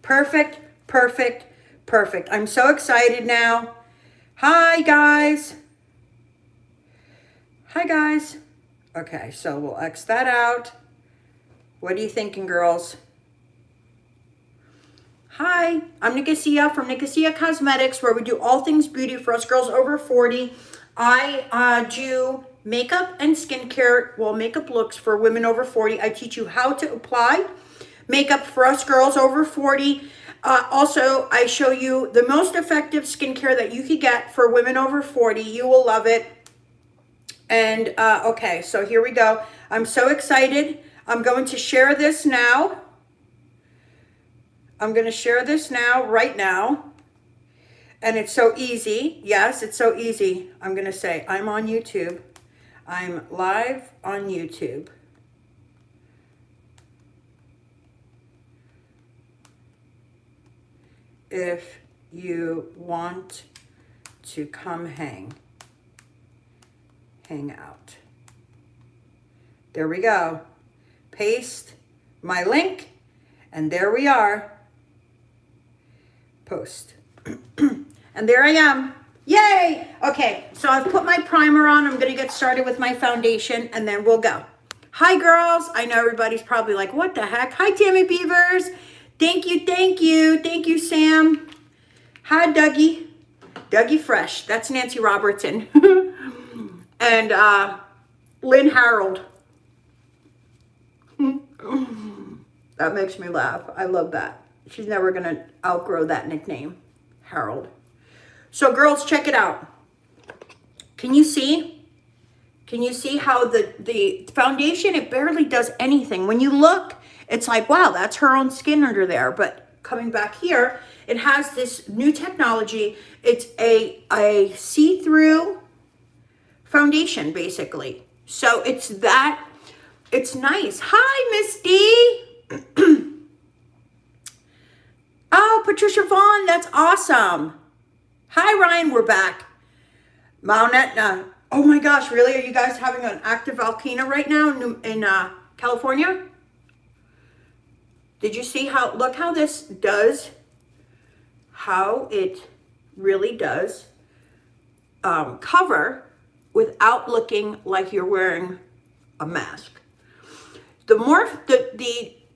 Perfect, perfect, perfect. I'm so excited now. Hi, guys. Hi, guys. Okay, so we'll X that out. What are you thinking, girls? Hi, I'm Nicosia from Nicosia Cosmetics, where we do all things beauty for us girls over 40. I do makeup and skincare, well, makeup looks for women over 40. I teach you how to apply makeup for us girls over 40. Also, I show you the most effective skincare that you could get for women over 40. You will love it. And okay, so here we go. I'm so excited. I'm going to share this now. I'm going to share this now, right now. And it's so easy. Yes, it's so easy. I'm going to say, I'm on YouTube. I'm live on YouTube. If you want to come hang out. There we go. Paste my link, and there we are. Post. And there I am. Yay! Okay, so I've put my primer on. I'm going to get started with my foundation, and then we'll go. Hi, girls. I know everybody's probably like, what the heck? Hi, Tammy Beavers. Thank you, thank you. Thank you, Sam. Hi, Dougie. Dougie Fresh. That's Nancy Robertson. And Lynn Harold. That makes me laugh. I love that. She's never going to outgrow that nickname, Harold. So, girls, check it out. Can you see? Can you see how the foundation, it barely does anything. When you look, it's like, wow, that's her own skin under there. But coming back here, it has this new technology. It's a see-through foundation, basically. So it's nice. Hi, Misty. Oh, Patricia Vaughn, that's awesome. Hi, Ryan, we're back. Mount Etna. Oh my gosh, really? Are you guys having an active volcano right now in California? Did you see look how this does, how it really does cover without looking like you're wearing a mask. The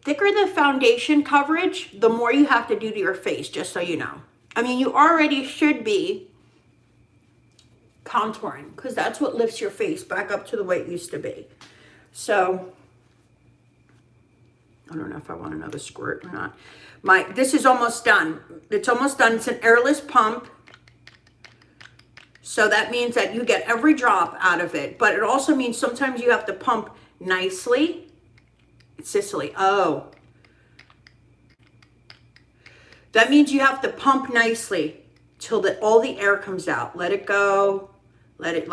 thicker the foundation coverage, the more you have to do to your face, just so you know. I mean, you already should be contouring, because that's what lifts your face back up to the way it used to be. So, I don't know if I want another squirt or not. This is almost done. It's almost done. It's an airless pump. So that means that you get every drop out of it. But it also means sometimes you have to pump nicely. It's Sicily. Oh. That means you have to pump nicely till all the air comes out. Let it go. Let it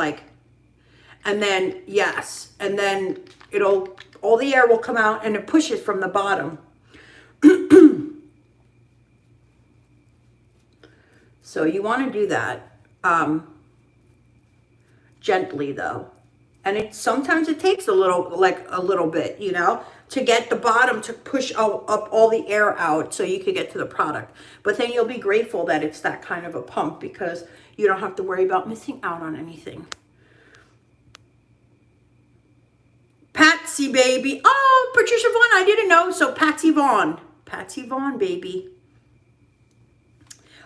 and then, yes. And then all the air will come out and it pushes from the bottom. So you want to do that. Gently though. And sometimes it takes a little bit, you know, to get the bottom to push up all the air out so you can get to the product. But then you'll be grateful that it's that kind of a pump, because you don't have to worry about missing out on anything. Patsy, baby. Oh, Patricia Vaughn, I didn't know. So Patsy Vaughn. Patsy Vaughn, baby.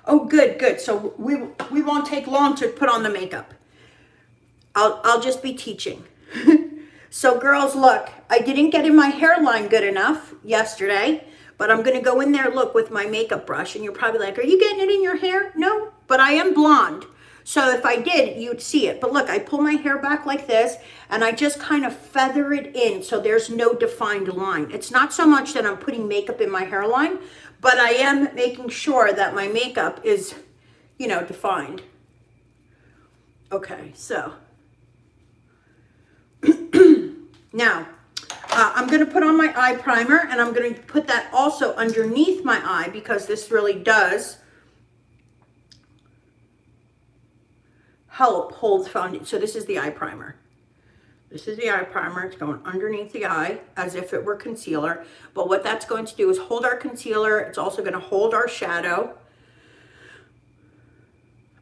Oh, good, good. So we won't take long to put on the makeup. I'll just be teaching. So girls, look, I didn't get in my hairline good enough yesterday, but I'm going to go in there, look, with my makeup brush. And you're probably like, are you getting it in your hair? No, but I am blonde. So if I did, you'd see it. But look, I pull my hair back like this, and I just kind of feather it in so there's no defined line. It's not so much that I'm putting makeup in my hairline, but I am making sure that my makeup is, you know, defined. Okay, so now I'm going to put on my eye primer, and I'm going to put that also underneath my eye, because this really does help hold foundation. So this is the eye primer. This is the eye primer. It's going underneath the eye as if it were concealer. But what that's going to do is hold our concealer. It's also going to hold our shadow.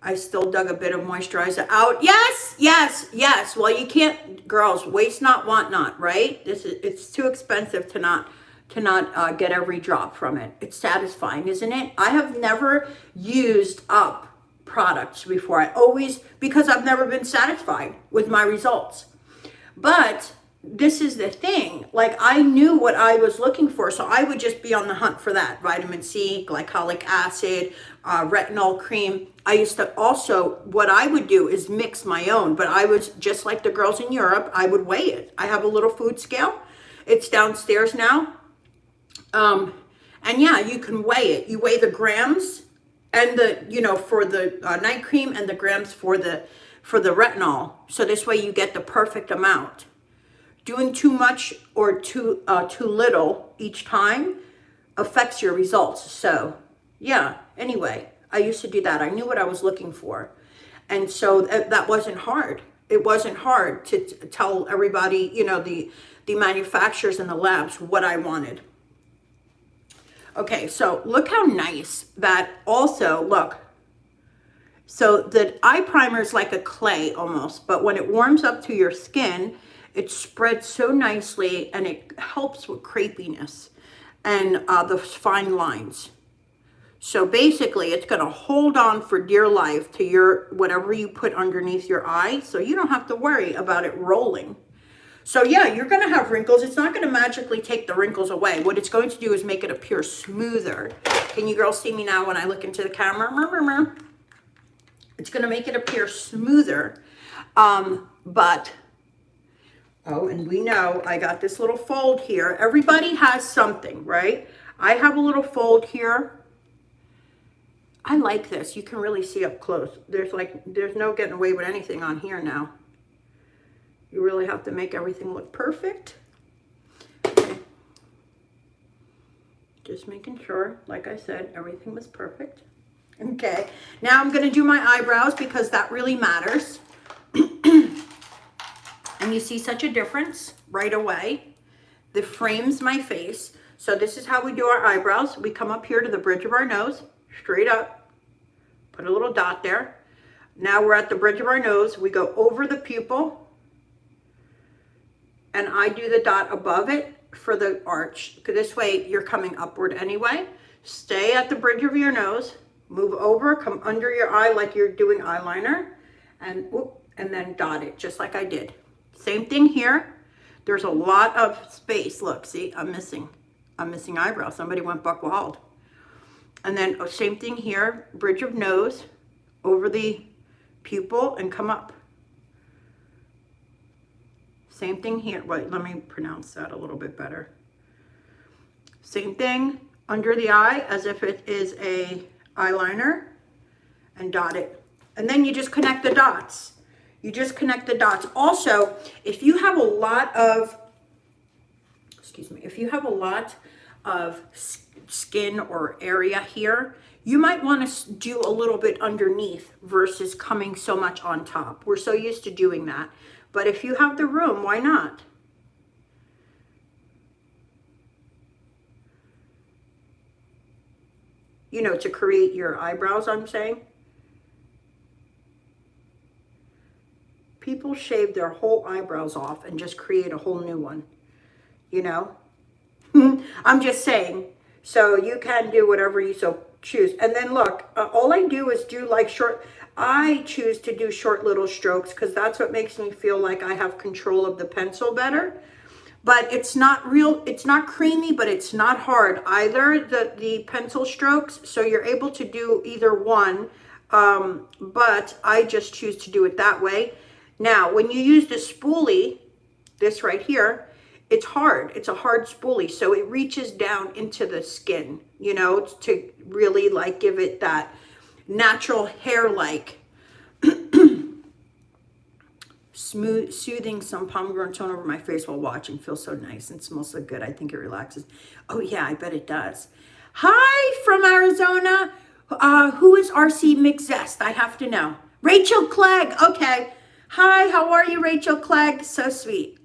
I still dug a bit of moisturizer out. Yes, yes, yes. Well, you can't, girls, waste not, want not, right? It's too expensive to not get every drop from it. It's satisfying, isn't it? I have never used up products before. Because I've never been satisfied with my results. But this is the thing, like I knew what I was looking for, so I would just be on the hunt for that. Vitamin C, glycolic acid, retinol cream. I used to also, what I would do is mix my own, but I was just like the girls in Europe, I would weigh it. I have a little food scale. It's downstairs now. And yeah, you can weigh it. You weigh the grams and for the night cream and the grams for the retinol. So this way you get the perfect amount. Doing too much or too little each time affects your results. So yeah, anyway, I used to do that. I knew what I was looking for. And so that wasn't hard. It wasn't hard to tell everybody, the manufacturers and the labs what I wanted. Okay, so look how nice that also, look. So the eye primer is like a clay almost, but when it warms up to your skin, it spreads so nicely and it helps with crepiness and the fine lines. So basically it's going to hold on for dear life to your whatever you put underneath your eye, so you don't have to worry about it rolling. So yeah, you're going to have wrinkles. It's not going to magically take the wrinkles away. What it's going to do is make it appear smoother. Can you girls see me now when I look into the camera? It's going to make it appear smoother. But, oh, and we know I got this little fold here. Everybody has something, right? I have a little fold here. I like this. You can really see up close. There's no getting away with anything on here now. You really have to make everything look perfect. Okay. Just making sure, like I said, everything was perfect. Okay, now I'm going to do my eyebrows because that really matters. And you see such a difference right away. The frames my face. So this is how we do our eyebrows. We come up here to the bridge of our nose, straight up, put a little dot there. Now we're at the bridge of our nose. We go over the pupil, and I do the dot above it for the arch. This way you're coming upward anyway. Stay at the bridge of your nose, move over, come under your eye like you're doing eyeliner, and then dot it just like I did. Same thing here. There's a lot of space. Look, see, I'm missing eyebrow. Somebody went buck wild. And then same thing here, bridge of nose, over the pupil and come up. Same thing here. Wait, let me pronounce that a little bit better. Same thing under the eye as if it is a eyeliner, and dot it. And then you just connect the dots. You just connect the dots. Also, if you have a lot of, if you have a lot of skin or area here, you might want to do a little bit underneath versus coming so much on top. We're so used to doing that. But if you have the room, why not? To create your eyebrows, I'm saying. People shave their whole eyebrows off and just create a whole new one, I'm just saying. So you can do whatever you so choose. And then look, all I do is do like I choose to do short little strokes because that's what makes me feel like I have control of the pencil better. But it's not creamy, but it's not hard either, the pencil strokes. So you're able to do either one, but I just choose to do it that way. Now, when you use the spoolie, this right here, it's hard. It's a hard spoolie, so it reaches down into the skin, to really give it that natural hair-like smooth, soothing some pomegranate tone over my face while watching. Feels so nice and smells so good. I think it relaxes. Oh yeah, I bet it does. Hi from Arizona. Who is RC Mix Zest? I have to know. Rachel Clegg. Okay. Hi, how are you, Rachel Clegg? So sweet.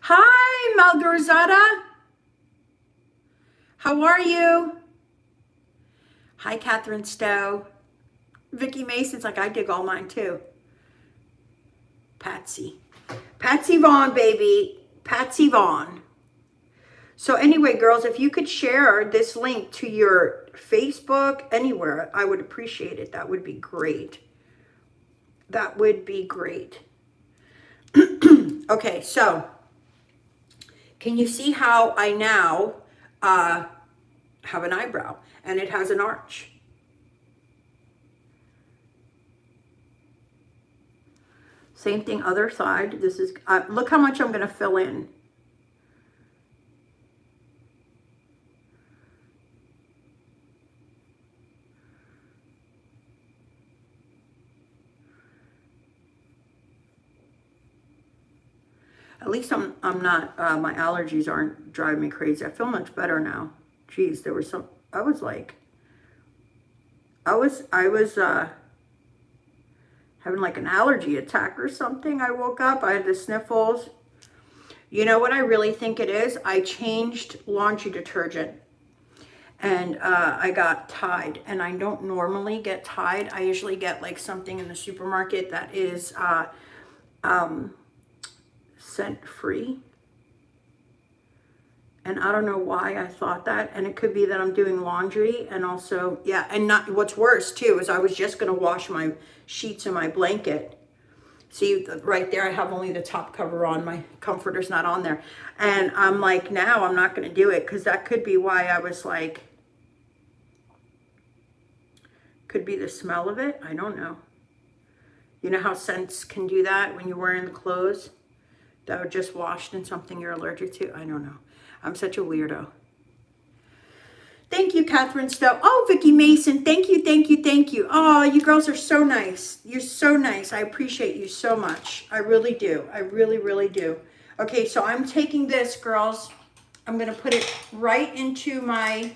Hi, Malgorzata. How are you? Hi, Catherine Stowe. Vicky Mason's like, I dig all mine too. Patsy. Patsy Vaughn, baby. Patsy Vaughn. So anyway, girls, if you could share this link to your Facebook, anywhere, I would appreciate it. That would be great. That would be great. Okay, so can you see how I now have an eyebrow and it has an arch? Same thing, other side. This is, look how much I'm going to fill in. At least I'm not, my allergies aren't driving me crazy. I feel much better now. Geez, there was some, I was having like an allergy attack or something. I woke up, I had the sniffles. You know what I really think it is? I changed laundry detergent and I got Tide, and I don't normally get Tide. I usually get like something in the supermarket that is scent free. And I don't know why I thought that. And it could be that I'm doing laundry, and also, yeah, and not, what's worse too is I was just going to wash my sheets and my blanket. See, right there, I have only the top cover on. My comforter's not on there. And I'm like, now I'm not going to do it, because that could be why I was like, could be the smell of it. I don't know. You know how scents can do that when you're wearing the clothes that were just washed in something you're allergic to? I don't know. I'm such a weirdo. Thank you, Catherine Stowe. Oh, Vicky Mason. Thank you, thank you, thank you. Oh, you girls are so nice. You're so nice. I appreciate you so much. I really do. I really, really do. Okay, so I'm taking this, girls. I'm going to put it right into my...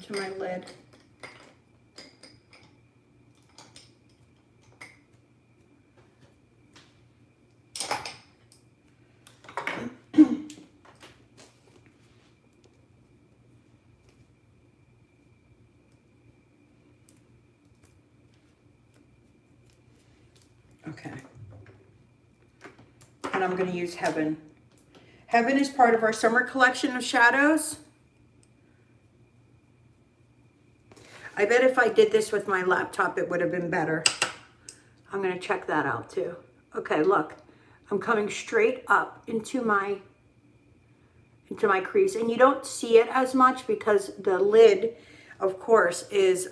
into my lid. Okay. And I'm going to use Heaven. Heaven is part of our summer collection of shadows. I bet if I did this with my laptop, it would have been better. I'm going to check that out too. Okay, look. I'm coming straight up into my crease. And you don't see it as much because the lid, of course, is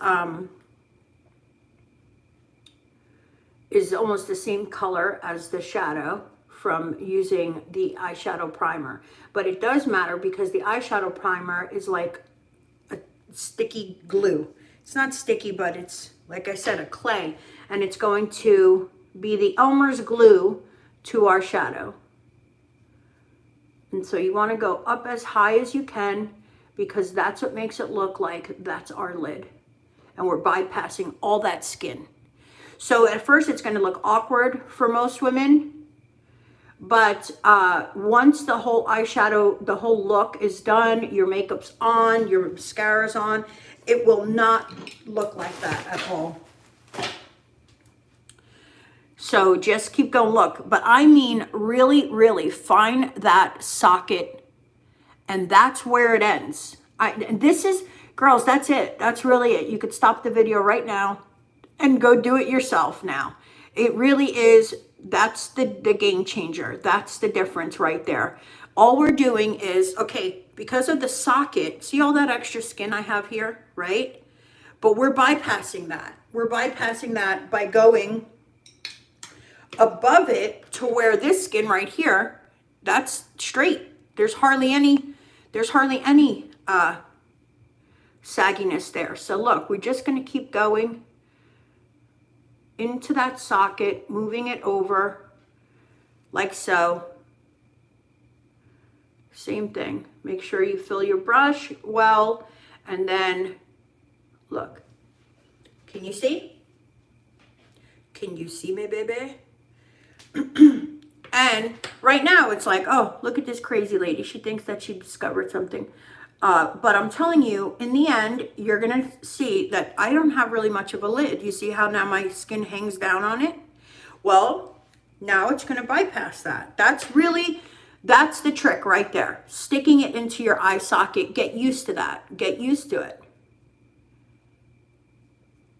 almost the same color as the shadow from using the eyeshadow primer. But it does matter because the eyeshadow primer is like a sticky glue. It's not sticky, but it's, like I said, a clay. And it's going to be the Elmer's glue to our shadow. And so you want to go up as high as you can, because that's what makes it look like that's our lid. And we're bypassing all that skin. So at first it's going to look awkward for most women. But once the whole eyeshadow, the whole look is done, your makeup's on, your mascara's on, it will not look like that at all. So just keep going, look. But I mean, really, really find that socket, and that's where it ends. This is, girls, that's it. That's really it. You could stop the video right now and go do it yourself now. It really is. That's the game changer. That's the difference right there. All we're doing is, okay, because of the socket, see all that extra skin I have here, right? But we're bypassing that. We're bypassing that by going above it to where this skin right here, that's straight. There's hardly any sagginess there. So look, we're just going to keep going. into that socket, moving it over like so. Same thing. Make sure you fill your brush well, and then look. Can you see? Can you see me, baby? And right now it's like, oh, look at this crazy lady. She thinks that she discovered something. But I'm telling you, in the end, you're going to see that I don't have really much of a lid. You see how now my skin hangs down on it? Well, now it's going to bypass that. That's the trick right there. Sticking it into your eye socket. Get used to that. Get used to it.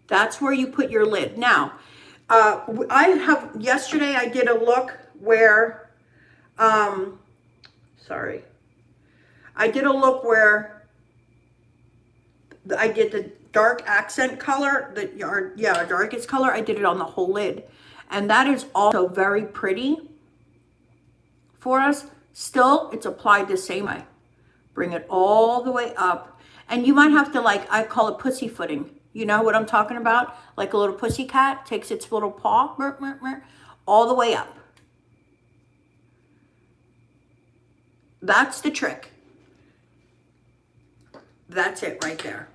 That's where you put your lid. Now, yesterday I did a look where, I did a look where I did the dark accent color, darkest color. I did it on the whole lid. And that is also very pretty for us. Still, it's applied the same way. Bring it all the way up. And you might have to, like, I call it pussyfooting. You know what I'm talking about? Like a little pussy cat takes its little paw, all the way up. That's the trick. That's it right there.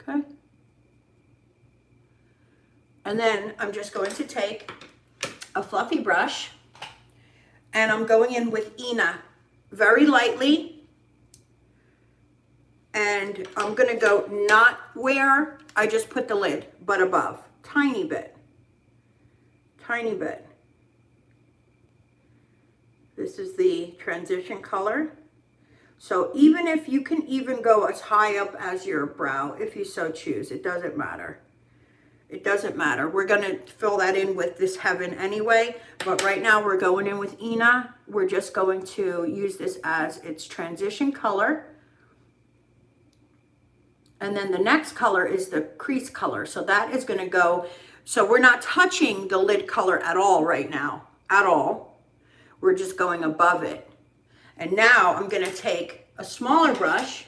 Okay. And then I'm just going to take a fluffy brush, and I'm going in with Ina very lightly. And I'm going to go not where I just put the lid, but above. Tiny bit. Tiny bit. This is the transition color. So even if you can even go as high up as your brow, if you so choose, it doesn't matter. It doesn't matter. We're going to fill that in with this Heaven anyway. But right now we're going in with Ina. We're just going to use this as its transition color. And then the next color is the crease color. So that is going to go, so we're not touching the lid color at all right now. At all. We're just going above it. And now I'm going to take a smaller brush,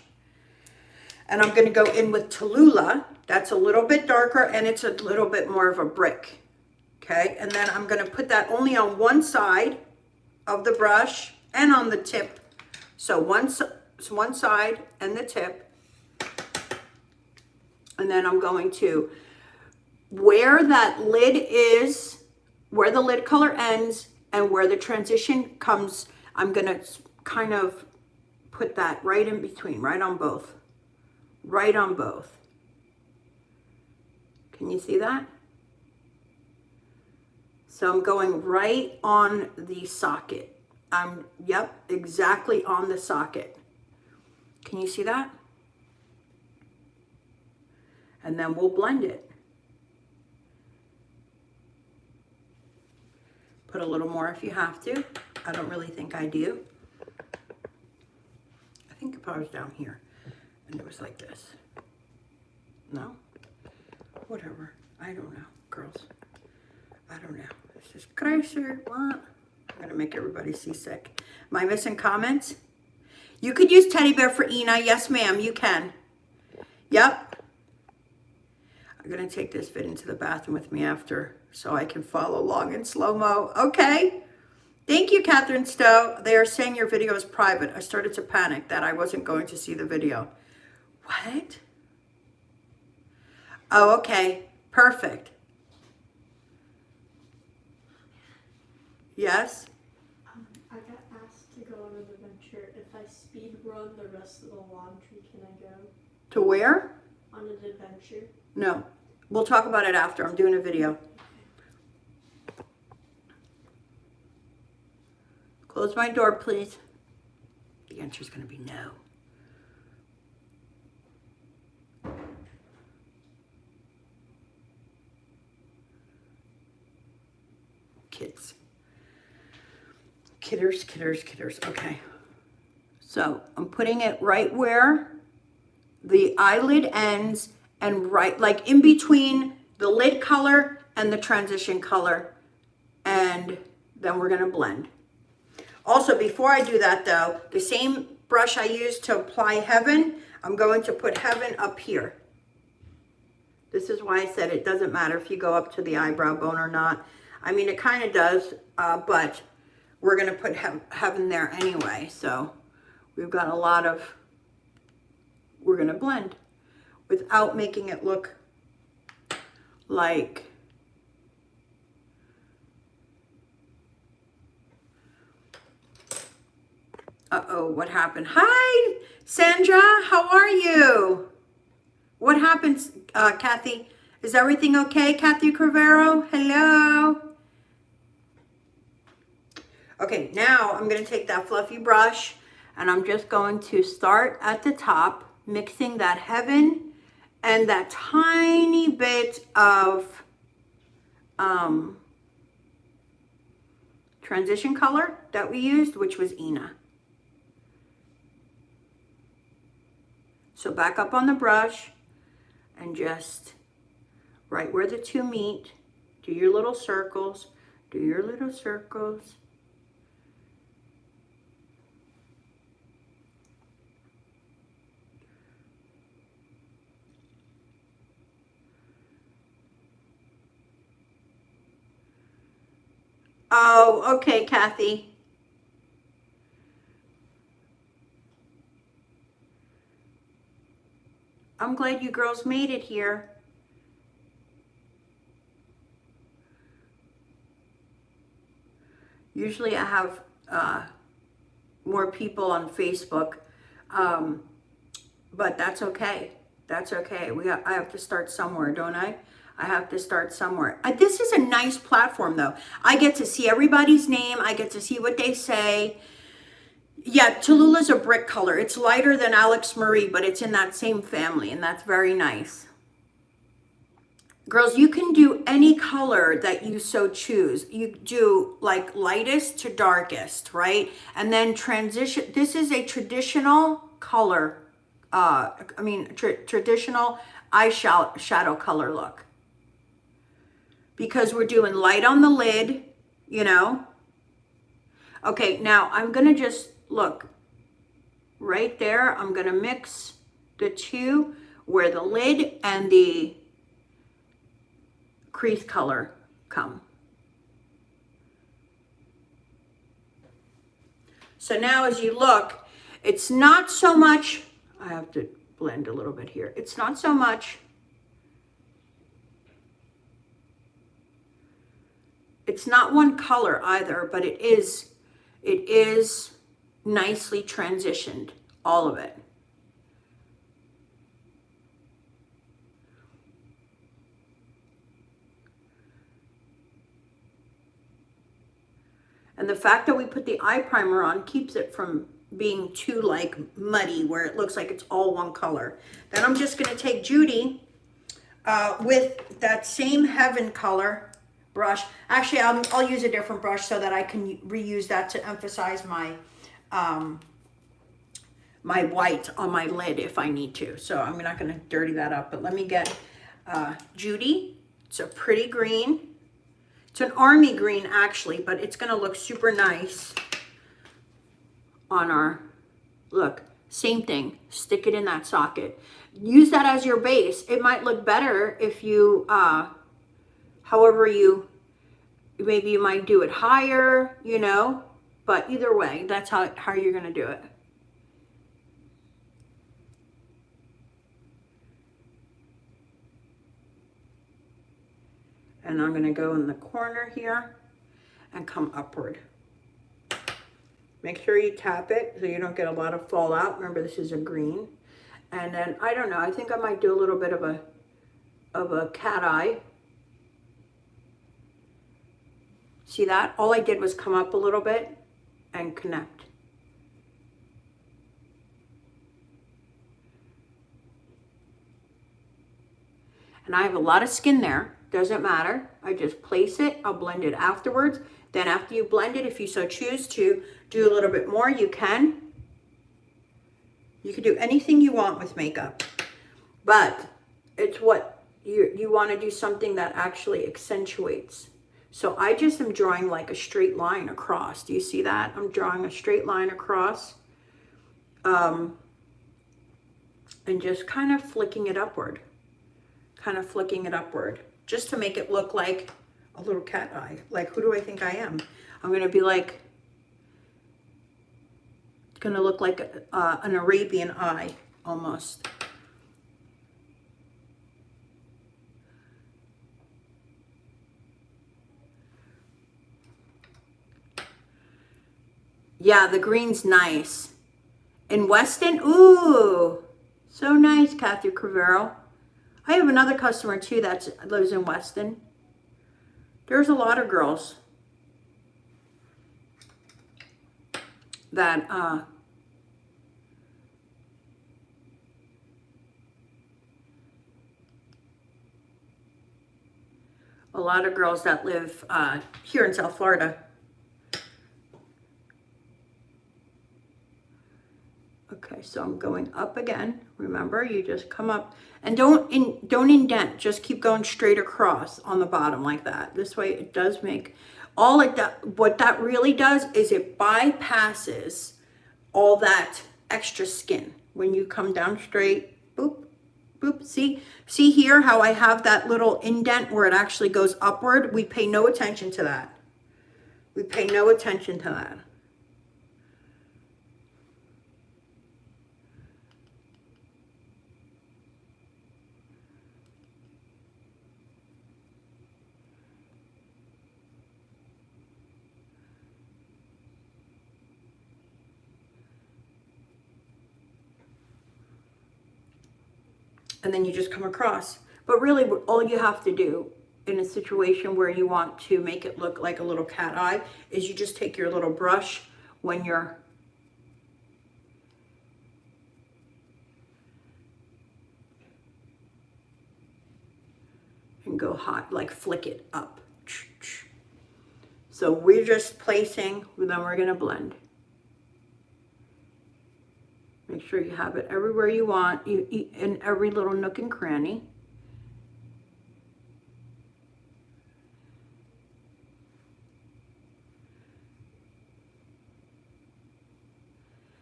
and I'm going to go in with Tallulah. That's a little bit darker, and it's a little bit more of a brick. Okay, and then I'm going to put that only on one side of the brush and on the tip. So one side and the tip. And then I'm going to, where that lid is, where the lid color ends and where the transition comes, I'm going to kind of put that right in between, right on both. Right on both. Can you see that? So I'm going right on the socket. Yep, exactly on the socket. Can you see that? And then we'll blend it. Put a little more if you have to. I don't really think I do. I think if I was down here and it was like this. No? Whatever. I don't know, girls. I don't know. This is crazy. What? I'm going to make everybody seasick. Am I missing comments? You could use teddy bear for Ina. Yes, ma'am, you can. Yep. I'm going to take this vid into the bathroom with me after so I can follow along in slow-mo. Okay. Thank you, Catherine Stowe. They are saying your video is private. I started to panic that I wasn't going to see the video. What? Oh, okay. Perfect. Yes? I got asked to go on an adventure. If I speed run the rest of the laundry, can I go? To where? On an adventure. No. We'll talk about it after. I'm doing a video. Close my door, please. The answer is going to be no. Kids. Kidders. Okay. So I'm putting it right where the eyelid ends and right, like in between the lid color and the transition color. And then we're going to blend. Also, before I do that though, the same brush I used to apply Heaven, I'm going to put Heaven up here. This is why I said it doesn't matter if you go up to the eyebrow bone or not. I mean, it kind of does, but we're going to put Heaven there anyway. So we've got a lot of, we're going to blend without making it look like, uh-oh, what happened? Hi, Sandra, how are you? What happened, Kathy? Is everything okay, Kathy Crivero? Hello? Okay, now I'm going to take that fluffy brush and I'm just going to start at the top, mixing that Heaven and that tiny bit of transition color that we used, which was Ina. So back up on the brush and just right where the two meet, do your little circles, do your little circles. Oh, okay, Kathy. I'm glad you girls made it here. Usually I have more people on Facebook, but that's okay. That's okay. I have to start somewhere, don't I? I have to start somewhere. This is a nice platform, though. I get to see everybody's name. I get to see what they say. Yeah, Tallulah's a brick color. It's lighter than Alex Marie, but it's in that same family, and that's very nice. Girls, you can do any color that you so choose. You do like lightest to darkest, right? And then transition. This is a traditional color. Traditional eyeshadow color look. Because we're doing light on the lid, you know. Okay, now I'm going to just, look, right there. I'm going to mix the two where the lid and the crease color come. So now as you look, it's not so much, I have to blend a little bit here. It's not so much, it's not one color either, but it is nicely transitioned, all of it. And the fact that we put the eye primer on keeps it from being too like muddy where it looks like it's all one color. Then I'm just going to take Judy with that same Heaven color brush. Actually, I'll use a different brush so that I can reuse that to emphasize my my white on my lid if I need to. So I'm not going to dirty that up, but let me get Judy. It's a pretty green. It's an army green actually, but it's going to look super nice on our, look, same thing. Stick it in that socket. Use that as your base. It might look better if you, however you, maybe you might do it higher, you know, but either way, that's how you're going to do it. And I'm going to go in the corner here and come upward. Make sure you tap it so you don't get a lot of fallout. Remember, this is a green. And then, I don't know, I think I might do a little bit of a cat eye. See that? All I did was come up a little bit and connect. And I have a lot of skin there. Doesn't matter. I just place it. I'll blend it afterwards. Then after you blend it, if you so choose to do a little bit more, you can. You can do anything you want with makeup. But it's what you want to do, something that actually accentuates. So I just am drawing like a straight line across. Do you see that? I'm drawing a straight line across. And just kind of flicking it upward. Kind of flicking it upward. Just to make it look like a little cat eye. Like, who do I think I am? I'm going to be like, it's going to look like an Arabian eye, almost. Yeah, the green's nice. In Weston, ooh, so nice, Kathy Cravero. I have another customer too that lives in Weston. There's a lot of girls that live here in South Florida. Okay, so I'm going up again. Remember, you just come up and don't indent. Just keep going straight across on the bottom like that. This way, it does make what that really does is it bypasses all that extra skin when you come down straight. Boop, boop. See here how I have that little indent where it actually goes upward. We pay no attention to that. We pay no attention to that. And then you just come across. But really, all you have to do in a situation where you want to make it look like a little cat eye is you just take your little brush when you're and go hot, like flick it up. So we're just placing, then we're going to blend. Make sure you have it everywhere you want, in every little nook and cranny.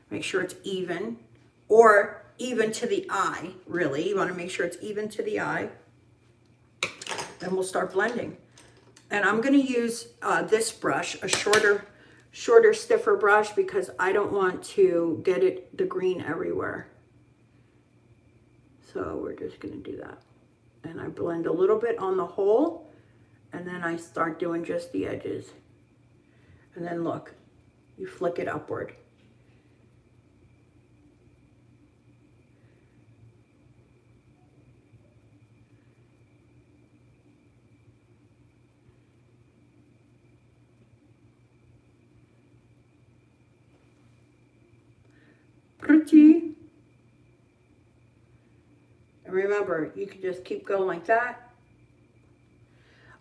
Make sure it's even, or even to the eye, really. You want to make sure it's even to the eye. Then we'll start blending. And I'm going to use this brush, a shorter, stiffer brush, because I don't want to get the green everywhere. So we're just going to do that. And I blend a little bit on the whole, and then I start doing just the edges. And then look, you flick it upward. Pretty. And remember, you can just keep going like that.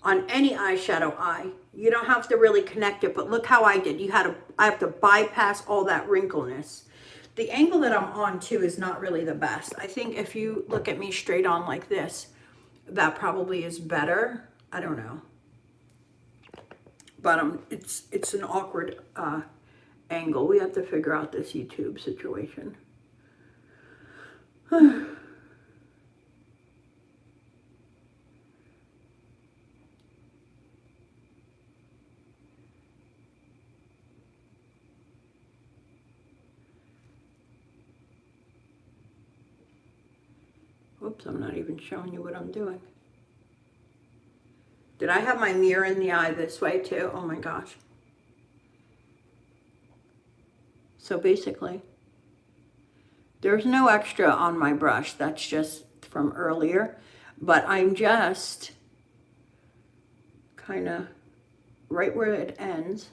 On any eyeshadow eye, you don't have to really connect it, but look how I did. I have to bypass all that wrinkleness. The angle that I'm on too is not really the best. I think if you look at me straight on like this, that probably is better. I don't know. But it's an awkward angle. We have to figure out this YouTube situation. Oops, I'm not even showing you what I'm doing. Did I have my mirror in the eye this way too? Oh my gosh. So basically, there's no extra on my brush. That's just from earlier. But I'm just kind of right where it ends,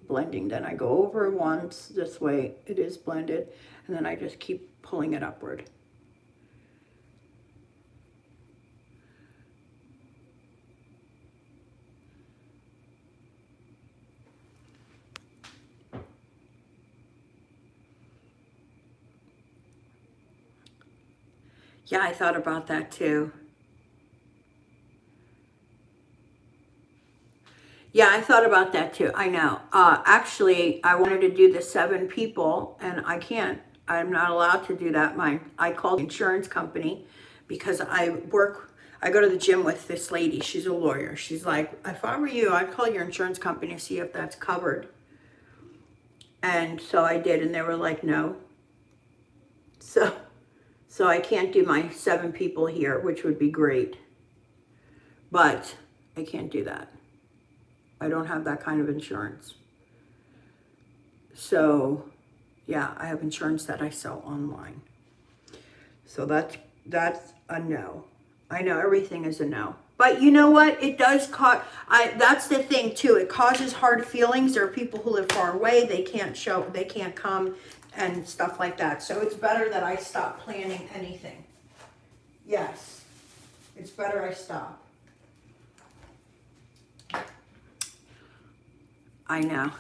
blending. Then I go over once, this way it is blended. And then I just keep pulling it upward. Yeah, I thought about that too. Yeah, I thought about that too. I know. Actually, I wanted to do the 7 people, and I can't. I'm not allowed to do that. I called the insurance company because I go to the gym with this lady. She's a lawyer. She's like, if I were you, I'd call your insurance company to see if that's covered. And so I did, and they were like, no. So I can't do my 7 people here, which would be great. But I can't do that. I don't have that kind of insurance. So, yeah, I have insurance that I sell online. So that's a no. I know everything is a no. But you know what? It does cause, that's the thing too. It causes hard feelings. There are people who live far away. They can't come and stuff like that. So it's better that I stop planning anything. Yes. It's better I stop. I know.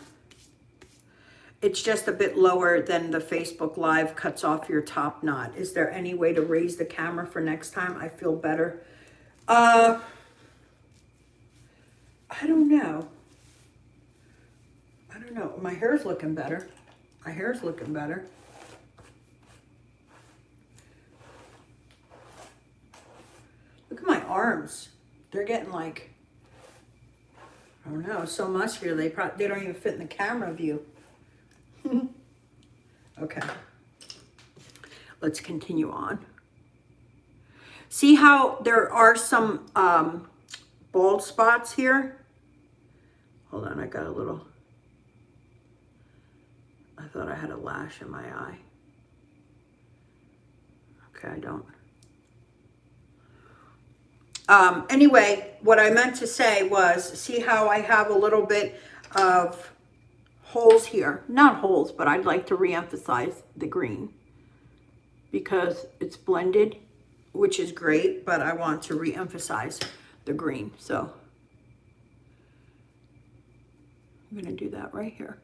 It's just a bit lower than the Facebook Live cuts off your top knot. Is there any way to raise the camera for next time? I feel better. I don't know. I don't know. My hair's looking better. My hair's looking better. Look at my arms. They're getting like, I don't know, so muscular. They don't even fit in the camera view. Okay. Let's continue on. See how there are some bald spots here? Hold on, I got a little, I thought I had a lash in my eye. Okay, I don't. Anyway, what I meant to say was, see how I have a little bit of holes here? Not holes, but I'd like to re-emphasize the green because it's blended, which is great, but I want to re-emphasize the green. So I'm going to do that right here.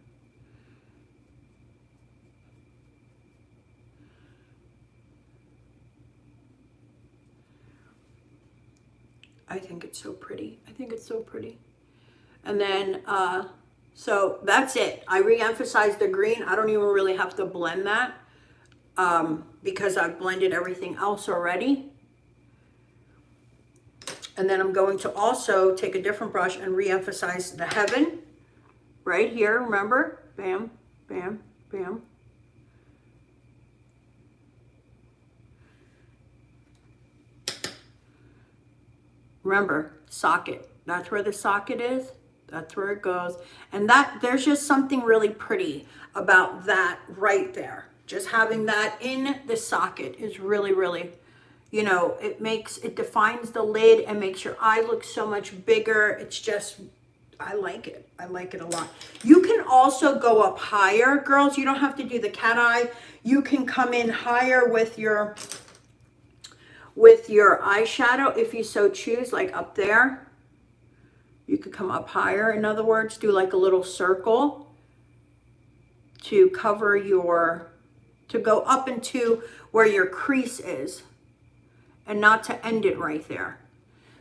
I think it's so pretty. I think it's so pretty. And then, so that's it. I re-emphasized the green. I don't even really have to blend that because I've blended everything else already. And then I'm going to also take a different brush and re-emphasize the heaven right here. Remember? Bam, bam, bam. Remember, socket. That's where the socket is. That's where it goes. And that there's just something really pretty about that right there. Just having that in the socket is really, really, you know, it defines the lid and makes your eye look so much bigger. It's just, I like it. I like it a lot. You can also go up higher, girls. You don't have to do the cat eye. You can come in higher with your eyeshadow if you so choose, like up there. You could come up higher. In other words, do like a little circle to cover to go up into where your crease is and not to end it right there.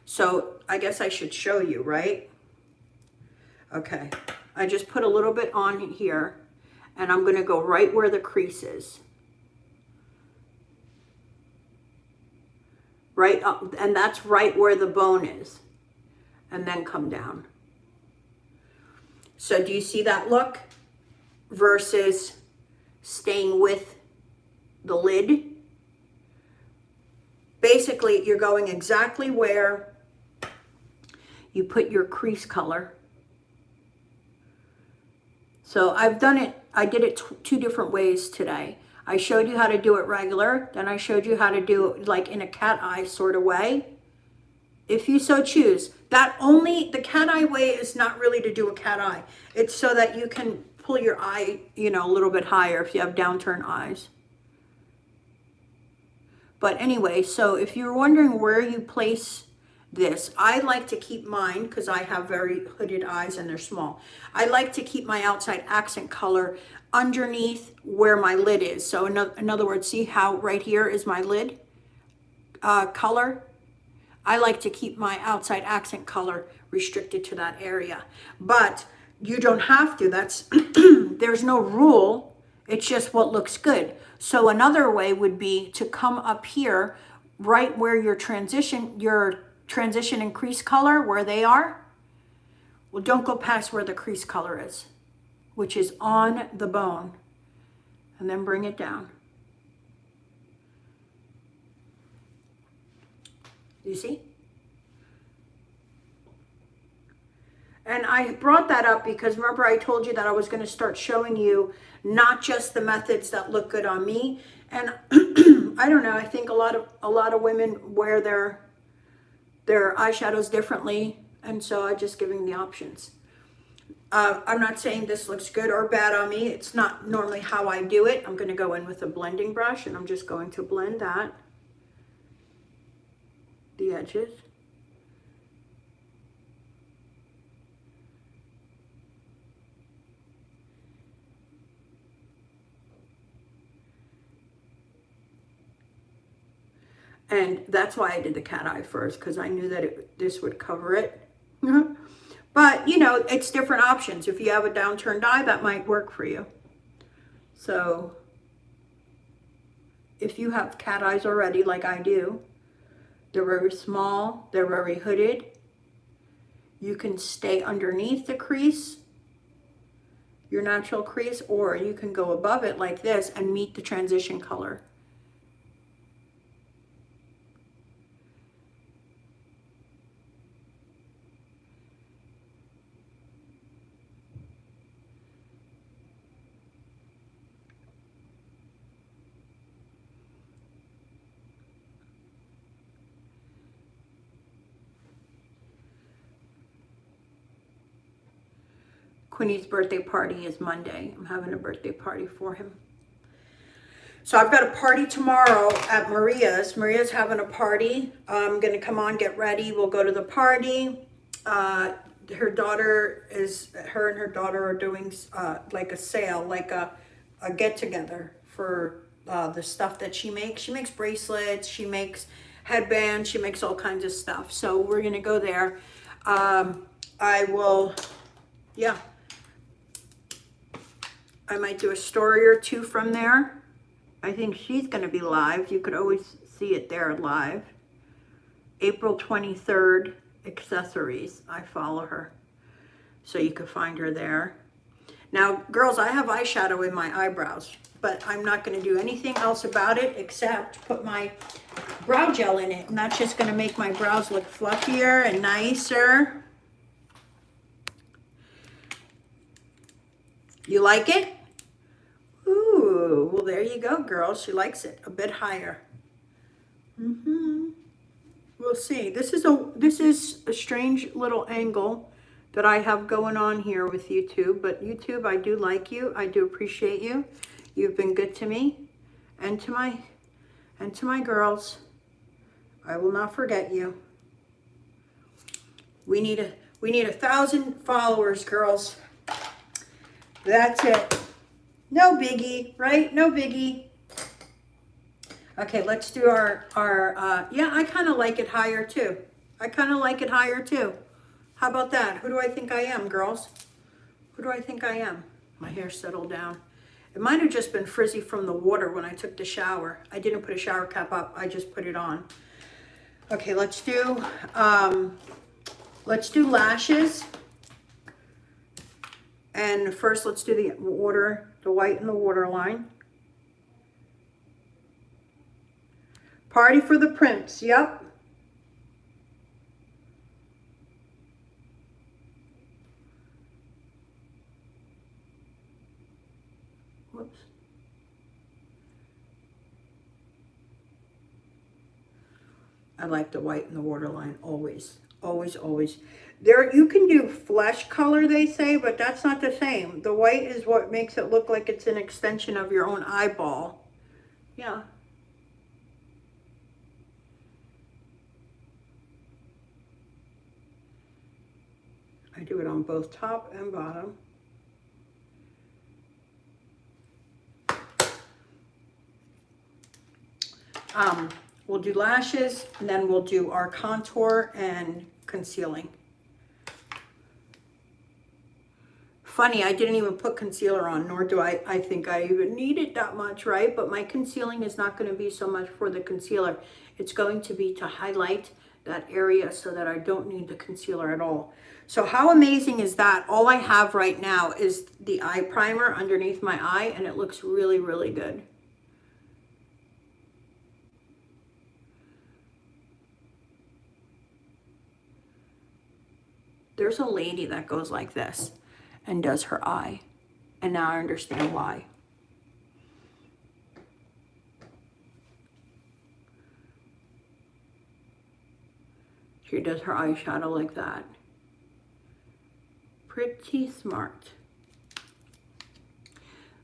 So I guess I should show you, right? Okay, I just put a little bit on here and I'm gonna go right where the crease is. Right up, and that's right where the bone is, and then come down. So do you see that look versus staying with the lid? Basically, you're going exactly where you put your crease color. So I've done it, I did it 2 different ways today. I showed you how to do it regular, then I showed you how to do it like in a cat eye sort of way. If you so choose. The cat eye way is not really to do a cat eye. It's so that you can pull your eye, you know, a little bit higher if you have downturned eyes. But anyway, so if you're wondering where you place this, I like to keep mine because I have very hooded eyes and they're small. I like to keep my outside accent color underneath where my lid is. So in other words, see how right here is my lid color? I like to keep my outside accent color restricted to that area. But you don't have to. That's there's no rule. It's just what looks good. So another way would be to come up here, right where your transition and crease color, where they are. Well, don't go past where the crease color is, which is on the bone. And then bring it down. You see? And I brought that up because remember I told you that I was going to start showing you not just the methods that look good on me. And I don't know, I think a lot of women wear their eyeshadows differently, and so I'm just giving the options. I'm not saying this looks good or bad on me. It's not normally how I do it. I'm going to go in with a blending brush and I'm just going to blend that, the edges. And that's why I did the cat eye first, because I knew that this would cover it. But, you know, it's different options. If you have a downturned eye, that might work for you. So, if you have cat eyes already, like I do, they're very small, they're very hooded. You can stay underneath the crease, your natural crease, or you can go above it like this and meet the transition color. Quinny's birthday party is Monday. I'm having a birthday party for him. So I've got a party tomorrow at Maria's. Maria's having a party. I'm going to come on, get ready. We'll go to the party. Her and her daughter are doing like a sale, like a get together for the stuff that she makes. She makes bracelets, she makes headbands, she makes all kinds of stuff. So we're going to go there. I might do a story or two from there. I think she's going to be live. You could always see it there live. April 23rd, accessories. I follow her. So you could find her there. Now, girls, I have eyeshadow in my eyebrows, but I'm not going to do anything else about it except put my brow gel in it. And that's just going to make my brows look fluffier and nicer. You like it? Ooh, well, there you go, girls. She likes it a bit higher. We'll see. This is a strange little angle that I have going on here with YouTube, but YouTube, I do like you. I do appreciate you. You've been good to me and to my girls. I will not forget you. We need 1,000 followers, girls. That's it. No biggie, right? No biggie. Okay, let's do our yeah, I kind of like it higher too. How about that? Who do I think I am, girls? Who do I think I am? My hair settled down. It might have just been frizzy from the water when I took the shower. I didn't put a shower cap up. I just put it on. Okay, let's do lashes. And first, let's do the white in the waterline. Party for the Prince, yep. Whoops. I like the white in the waterline, always, always, always. There, you can do flesh color, they say, but that's not the same. The white is what makes it look like it's an extension of your own eyeball. Yeah. I do it on both top and bottom. We'll do lashes, and then we'll do our contour and concealing. Funny, I didn't even put concealer on, nor do I think I even need it that much, right? But my concealing is not going to be so much for the concealer. It's going to be to highlight that area so that I don't need the concealer at all. So how amazing is that? All I have right now is the eye primer underneath my eye, and it looks really, really good. There's a lady that goes like this and does her eye. And now I understand why. She does her eyeshadow like that. Pretty smart.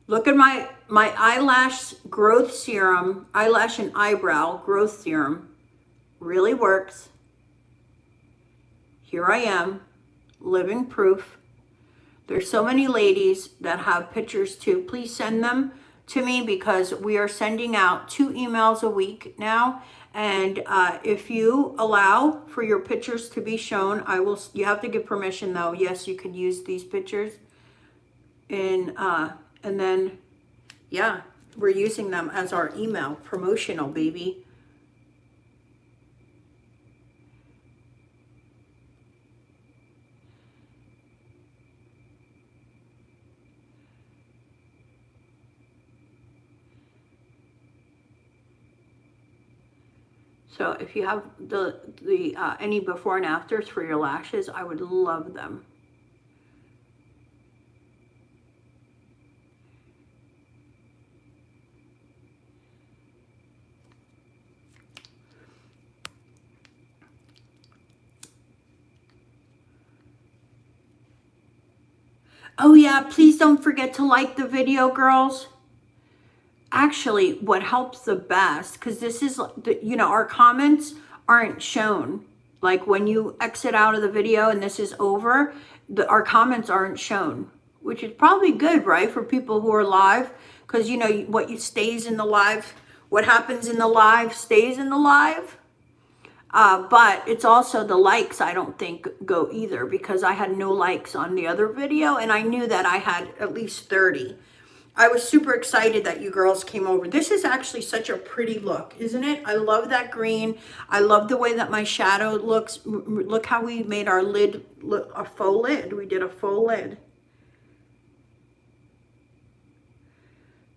Look at my eyelash growth serum, eyelash and eyebrow growth serum. Really works. Here I am, living proof. There's so many ladies that have pictures too. Please send them to me because we are sending out 2 emails a week now. And if you allow for your pictures to be shown, I will. You have to give permission though. Yes, you can use these pictures. And then, yeah, we're using them as our email promotional, baby. So if you have any before and afters for your lashes, I would love them. Oh yeah, please don't forget to like the video, girls. Actually, what helps the best, because this is, you know, our comments aren't shown. Like when you exit out of the video and this is over, our comments aren't shown, which is probably good, right? For people who are live, because you know, what stays in the live, what happens in the live stays in the live. But it's also the likes I don't think go either, because I had no likes on the other video and I knew that I had at least 30. I was super excited that you girls came over. This is actually such a pretty look, isn't it? I love that green. I love the way that my shadow looks. Look how we made our lid, a faux lid. We did a faux lid.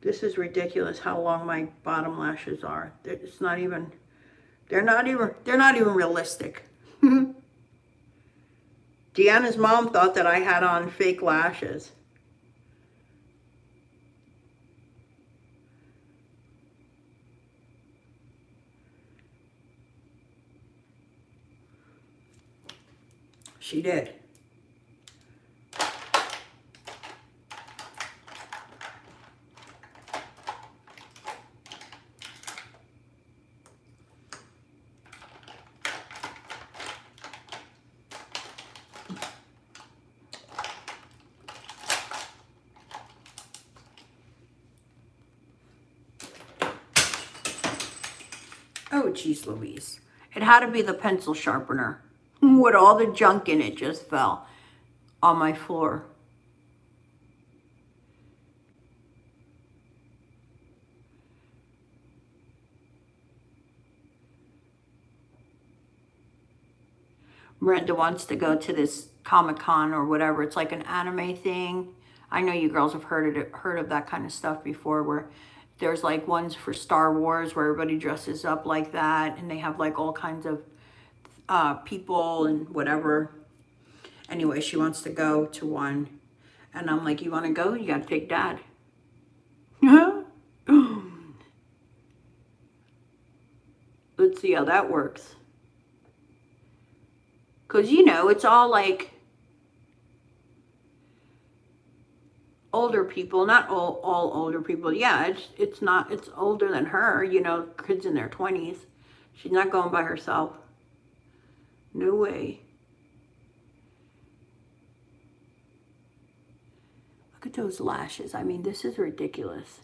This is ridiculous how long my bottom lashes are. It's not even, they're not even realistic. Deanna's mom thought that I had on fake lashes. She did. Oh, geez Louise. It had to be the pencil sharpener. With all the junk in it just fell on my floor. Miranda wants to go to this Comic-Con or whatever. It's like an anime thing. I know you girls have heard of that kind of stuff before, where there's like ones for Star Wars where everybody dresses up like that and they have like all kinds of people and whatever. Anyway, she wants to go to one. And I'm like, you want to go? You got to take Dad. Let's see how that works. Because, you know, it's all like older people, not all older people. Yeah, it's older than her, you know, kids in their 20s. She's not going by herself. No way. Look at those lashes. I mean, this is ridiculous.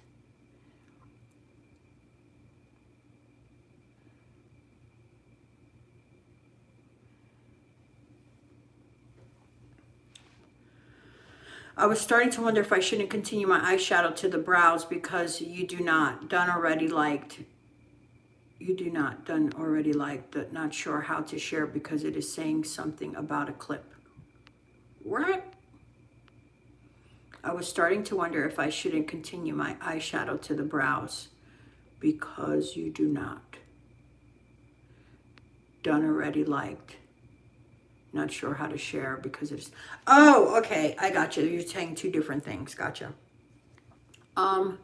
I was starting to wonder if I shouldn't continue my eyeshadow to the brows because you do not. Done already liked. You do not. Done already liked. Not sure how to share because it is saying something about a clip. What? I was starting to wonder if I shouldn't continue my eyeshadow to the brows because you do not. Done already liked. Not sure how to share because it's... Oh, okay. I got you. You're saying two different things. Gotcha. I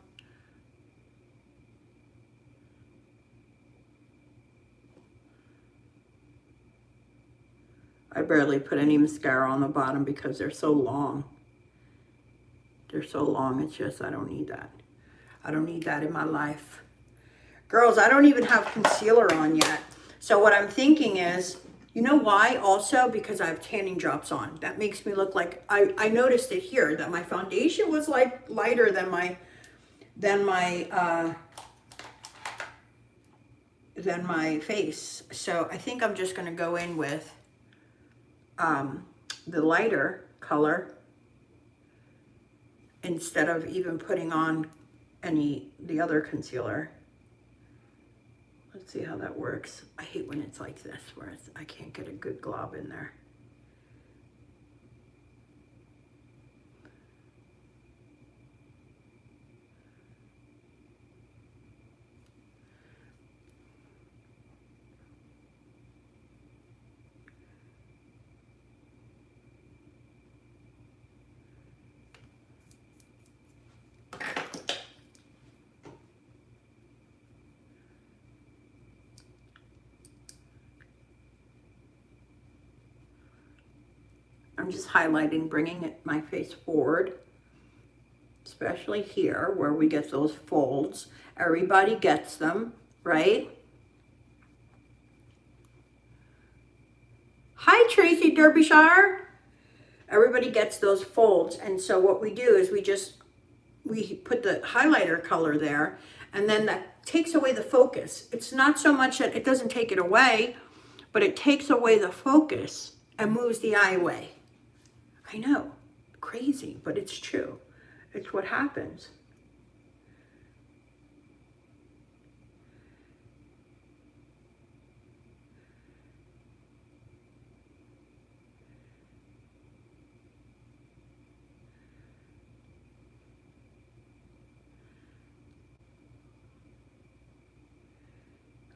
barely put any mascara on the bottom because they're so long. They're so long. It's just, I don't need that. I don't need that in my life. Girls, I don't even have concealer on yet. So what I'm thinking is, you know why? Also, because I have tanning drops on. That makes me look like, I noticed it here, that my foundation was like lighter than my face. So I think I'm just going to go in with the lighter color instead of even putting on the other concealer. Let's see how that works. I hate when it's like this, where I can't get a good glob in there. I'm just highlighting, bringing my face forward, especially here where we get those folds. Everybody gets them, right? Hi, Tracy Derbyshire. Everybody gets those folds. And so what we do is we put the highlighter color there, and then that takes away the focus. It's not so much that it doesn't take it away, but it takes away the focus and moves the eye away. I know, crazy, but it's true. It's what happens.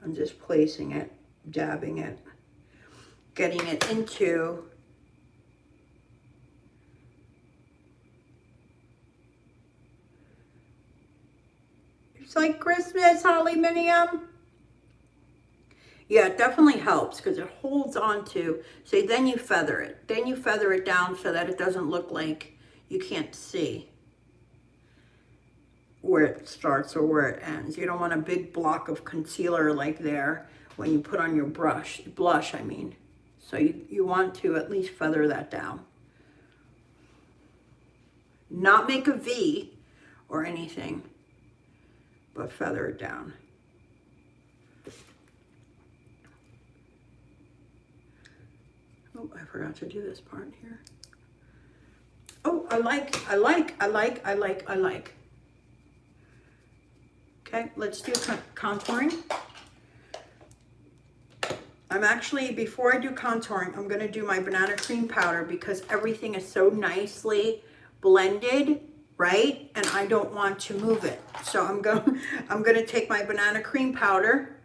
I'm just placing it, dabbing it, getting it into it's like Christmas, Holly Minium. Yeah, it definitely helps because it holds on to, so then you feather it. Then you feather it down so that it doesn't look like you can't see where it starts or where it ends. You don't want a big block of concealer like there when you put on your blush, I mean. So you want to at least feather that down. Not make a V or anything, but feather it down. Oh, I forgot to do this part here. Oh, I like. Okay, let's do contouring. I'm actually, before I do contouring, I'm gonna do my banana cream powder because everything is so nicely blended, right? And I don't want to move it. So I'm gonna take my banana cream powder.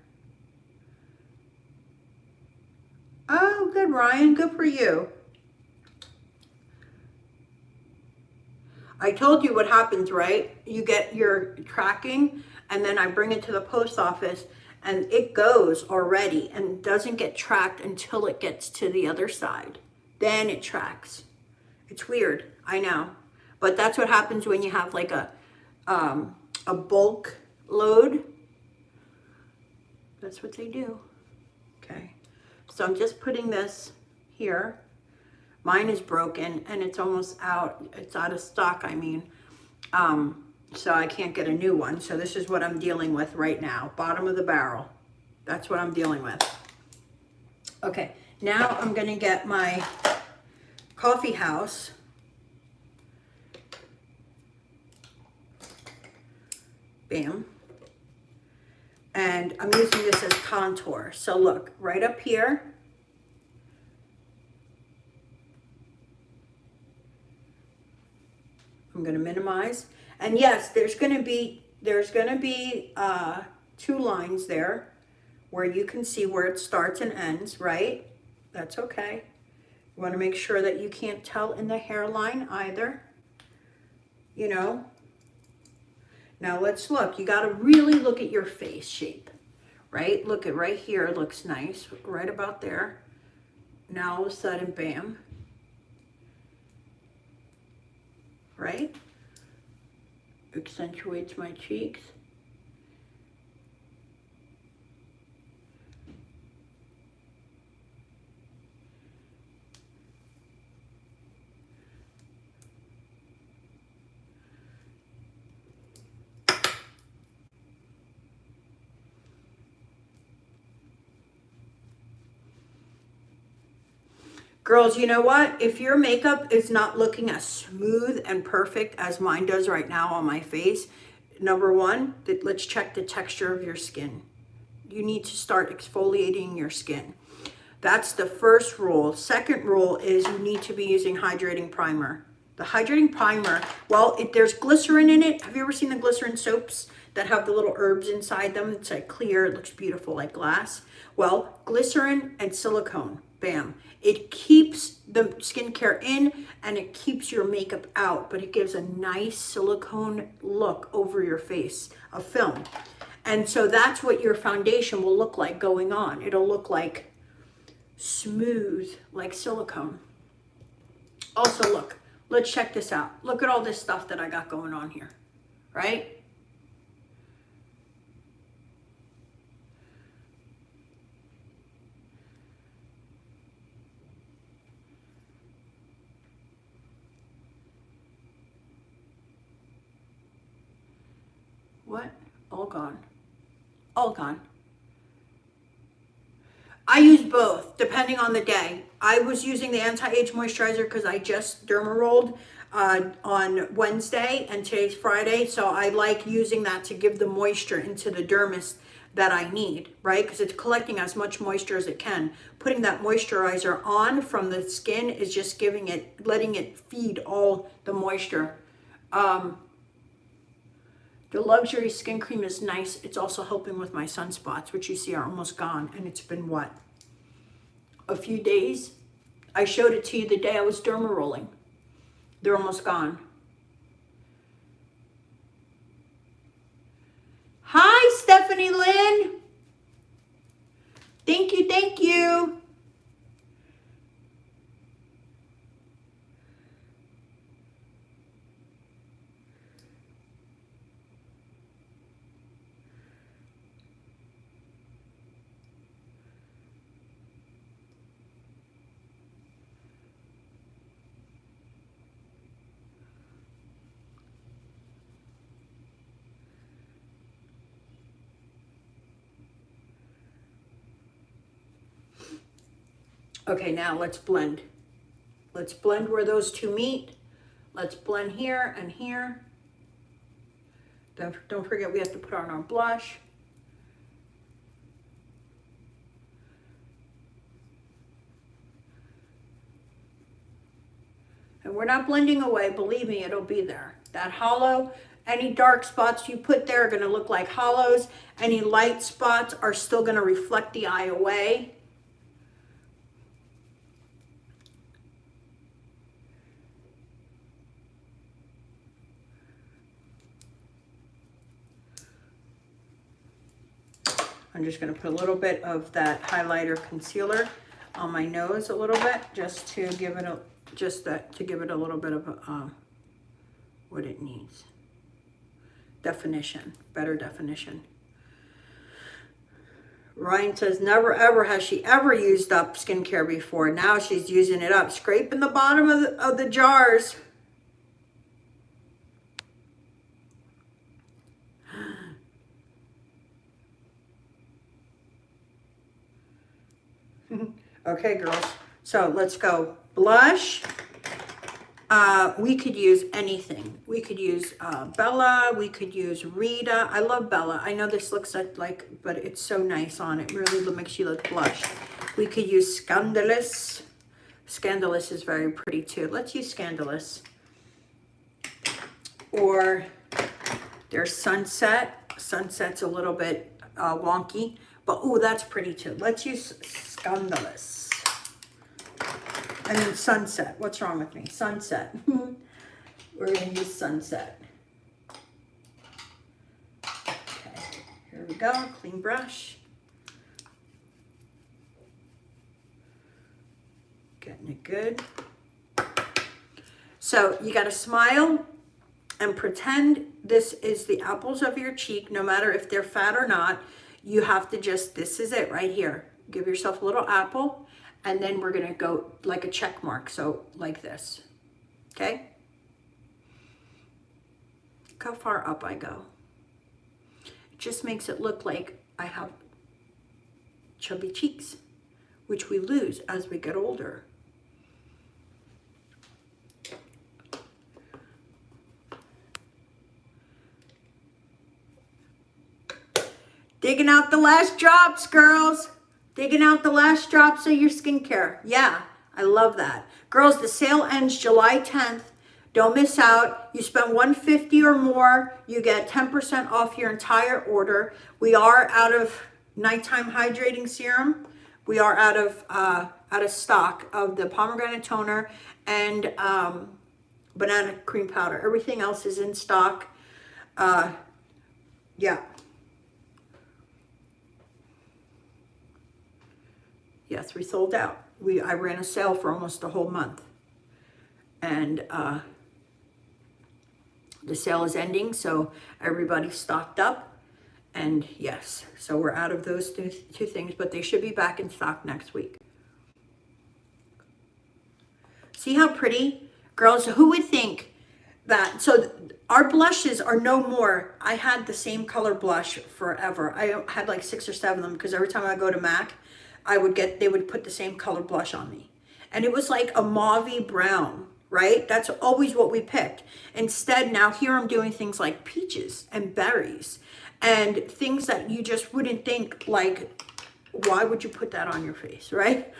Oh, good, Ryan, good for you. I told you what happens, right? You get your tracking and then I bring it to the post office and it goes already and doesn't get tracked until it gets to the other side. Then it tracks. It's weird, I know. But that's what happens when you have like a bulk load. That's what they do. Okay, so I'm just putting this here. Mine is broken and it's almost out. It's out of stock, I mean. So I can't get a new one. So this is what I'm dealing with right now. Bottom of the barrel. That's what I'm dealing with. Okay, now I'm gonna get my coffee house Bam. And I'm using this as contour. So look, right up here. I'm going to minimize. And yes, there's going to be 2 lines there where you can see where it starts and ends, right? That's okay. You want to make sure that you can't tell in the hairline either. You know. Now let's look. You got to really look at your face shape, right? Look at right here. It looks nice. Right about there. Now all of a sudden, bam. Right? Accentuates my cheeks. Girls, you know what? If your makeup is not looking as smooth and perfect as mine does right now on my face, number one, let's check the texture of your skin. You need to start exfoliating your skin. That's the first rule. Second rule is you need to be using hydrating primer. The hydrating primer, well, there's glycerin in it. Have you ever seen the glycerin soaps that have the little herbs inside them? It's like clear, it looks beautiful like glass. Well, glycerin and silicone, bam. It keeps the skincare in and it keeps your makeup out, but it gives a nice silicone look over your face, a film. And so that's what your foundation will look like going on. It'll look like smooth, like silicone. Also, look, let's check this out. Look at all this stuff that I got going on here, right? What? All gone. All gone. I use both depending on the day. I was using the anti-age moisturizer because I just derma rolled on Wednesday and today's Friday. So I like using that to give the moisture into the dermis that I need, right? Because it's collecting as much moisture as it can. Putting that moisturizer on from the skin is just giving it, letting it feed all the moisture. The luxury skin cream is nice. It's also helping with my sunspots, which you see are almost gone. And it's been what? A few days? I showed it to you the day I was derma rolling. They're almost gone. Hi, Stephanie Lynn. Thank you, thank you. Okay, now let's blend. Let's blend where those two meet. Let's blend here and here. Don't forget we have to put on our blush. And we're not blending away, believe me, it'll be there. That hollow, any dark spots you put there are gonna look like hollows. Any light spots are still gonna reflect the eye away. I'm just going to put a little bit of that highlighter concealer on my nose a little bit, just to give it a little bit of what it needs. Definition, better definition. Ryan says, never ever has she ever used up skincare before. Now she's using it up, scraping the bottom of the jars. Okay, girls. So let's go blush, We could use anything. We could use Bella. We could use Rita. I love Bella. I know this looks like, but it's so nice on it. Really makes you look blush. We could use Scandalous. Scandalous is very pretty too. Let's use Scandalous. Or there's Sunset. Sunset's a little bit wonky, but oh, that's pretty too. Let's use Scandalous. I mean Sunset. What's wrong with me? Sunset. We're going to use Sunset. Okay, here we go. Clean brush. Getting it good. So you got to smile and pretend this is the apples of your cheek, no matter if they're fat or not. You have to just, this is it right here. Give yourself a little apple, and then we're gonna go like a check mark, so like this, okay? Look how far up I go. It just makes it look like I have chubby cheeks, which we lose as we get older. Digging out the last drops, girls. Digging out the last drops of your skincare. Yeah, I love that. Girls, the sale ends July 10th. Don't miss out. You spend $150 or more, you get 10% off your entire order. We are out of nighttime hydrating serum. We are out of stock of the pomegranate toner and banana cream powder. Everything else is in stock. Yeah. Yes, we sold out. I ran a sale for almost a whole month. And the sale is ending, so everybody's stocked up. And yes, so we're out of those two things, but they should be back in stock next week. See how pretty? Girls, who would think that? So our blushes are no more. I had the same color blush forever. I had like 6 or 7 of them because every time I go to MAC, they would put the same color blush on me. And it was like a mauvey brown, right? That's always what we picked. Instead, now here I'm doing things like peaches and berries and things that you just wouldn't think, like, why would you put that on your face, right?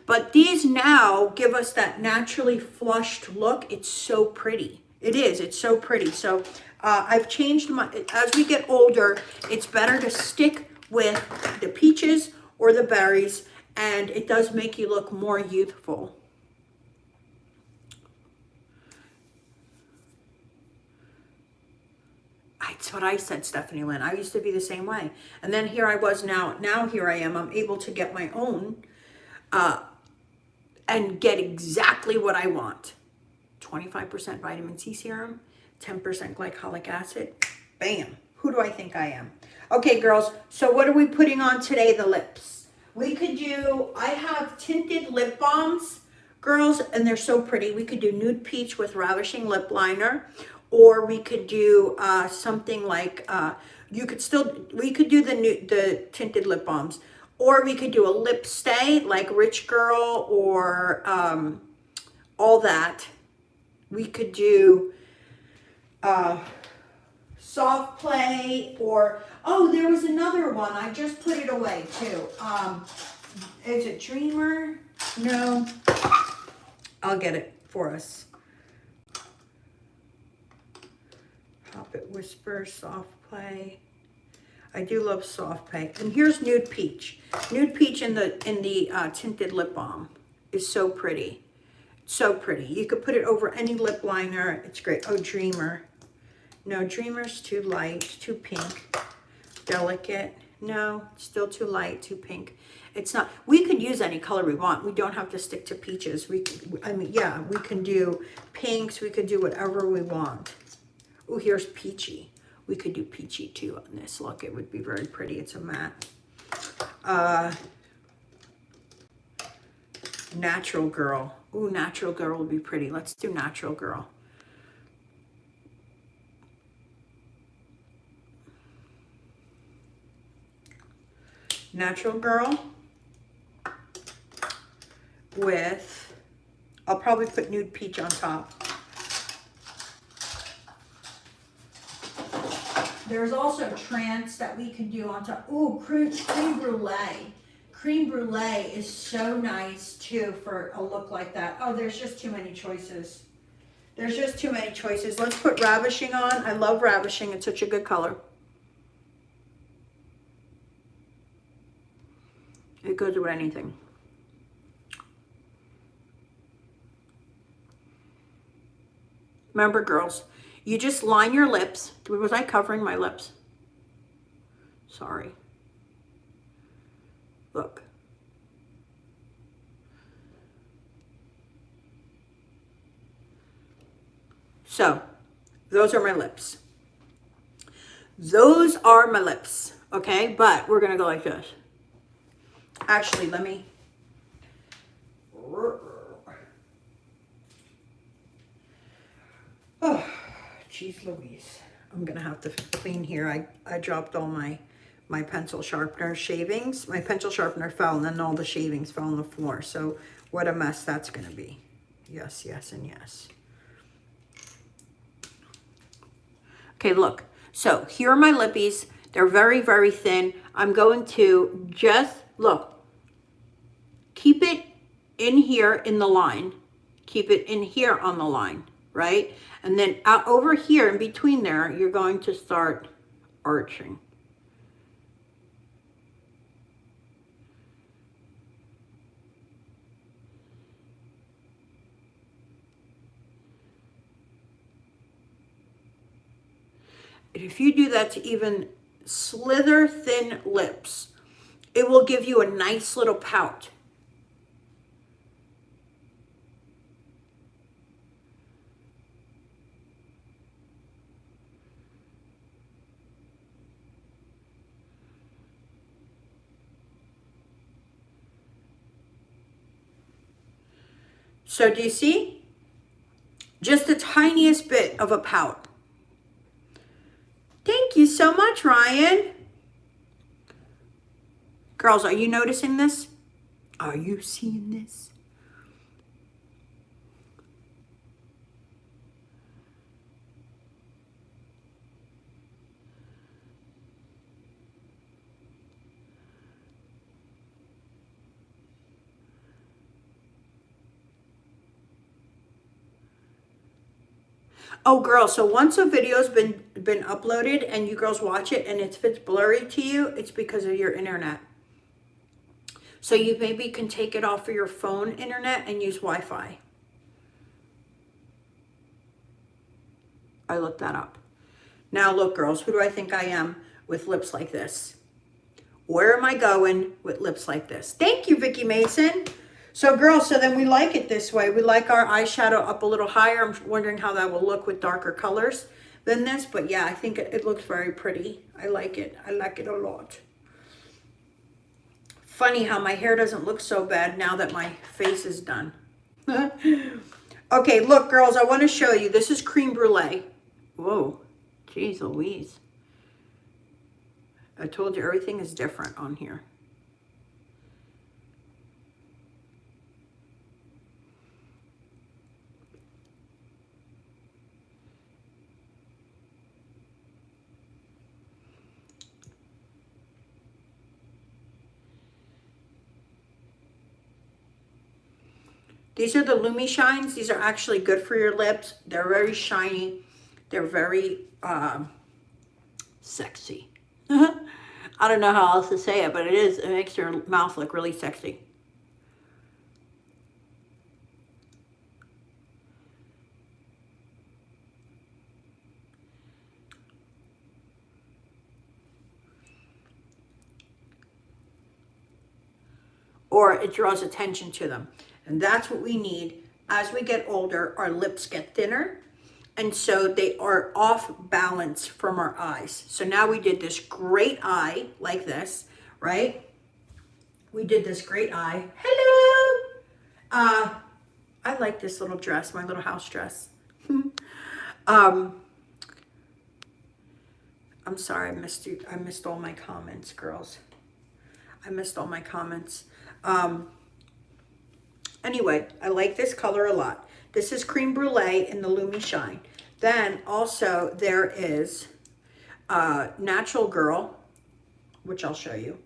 But these now give us that naturally flushed look. It's so pretty. It is. It's so pretty. So I've changed as we get older, it's better to stick with the peaches or the berries, and it does make you look more youthful. That's what I said, Stephanie Lynn. I used to be the same way. And then here I was now here I am. I'm able to get my own and get exactly what I want. 25% vitamin C serum, 10% glycolic acid. Bam. Who do I think I am? Okay, girls, so what are we putting on today? The lips. We could do, I have tinted lip balms, girls, and they're so pretty. We could do Nude Peach with Ravishing Lip Liner, or we could do something like, we could do the tinted lip balms, or we could do a lip stay like Rich Girl or all that. We could do Soft Play, or oh, there was another one. I just put it away too. Is it Dreamer? No. I'll get it for us. Pop It Whisper, Soft Play. I do love Soft Play. And here's Nude Peach. Nude Peach in the tinted lip balm is so pretty. So pretty. You could put it over any lip liner. It's great. Oh, Dreamer. No, Dreamer's too light, too pink. Delicate. No, still too light, too pink. It's not. We could use any color we want. We don't have to stick to peaches. We can do pinks. We could do whatever we want. Oh, here's Peachy. We could do Peachy too on this. Look, it would be very pretty. It's a matte. Natural Girl. Ooh, Natural Girl would be pretty. Let's do Natural Girl. Natural Girl with, I'll probably put Nude Peach on top. There's also trance that we can do on top. Ooh, cream brulee. Cream brulee is so nice too for a look like that. Oh, there's just too many choices. There's just too many choices. Let's put ravishing on. I love ravishing. It's such a good color. It goes with anything. Remember, girls, you just line your lips. Was I covering my lips? Sorry. Look. So, those are my lips. Those are my lips, okay? But we're going to go like this. Actually, let me... Oh, geez Louise. I'm going to have to clean here. I dropped all my pencil sharpener shavings. My pencil sharpener fell, and then all the shavings fell on the floor. So what a mess that's going to be. Yes, yes, and yes. Okay, look. So here are my lippies. They're very, very thin. I'm going to just, look, keep it in here in the line. Keep it in here on the line, right? And then out over here in between there, you're going to start arching. If you do that to even slither thin lips, it will give you a nice little pout. So do you see? Just the tiniest bit of a pout. Thank you so much, Ryan. Girls, are you noticing this? Are you seeing this? Oh, girls, so once a video's been uploaded and you girls watch it and if it's blurry to you, it's because of your internet. So you maybe can take it off of your phone internet and use Wi-Fi. I looked that up. Now look, girls, who do I think I am with lips like this? Where am I going with lips like this? Thank you, Vicky Mason. So girls, so then we like it this way. We like our eyeshadow up a little higher. I'm wondering how that will look with darker colors than this. But yeah, I think it looks very pretty. I like it. I like it a lot. Funny how my hair doesn't look so bad now that my face is done. Okay, look, girls, I want to show you. This is cream brulee. Whoa, geez Louise. I told you everything is different on here. These are the Lumi Shines. These are actually good for your lips. They're very shiny. They're very sexy. I don't know how else to say it, but it is. It makes your mouth look really sexy. Or it draws attention to them. And that's what we need. As we get older, our lips get thinner. And so they are off balance from our eyes. So now we did this great eye like this, right? We did this great eye. Hello! I like this little dress, my little house dress. I'm sorry, I missed you. I missed all my comments, girls. I missed all my comments. Anyway, I like this color a lot. This is Cream Brulee in the Lumi Shine. Then also there is Natural Girl, which I'll show you.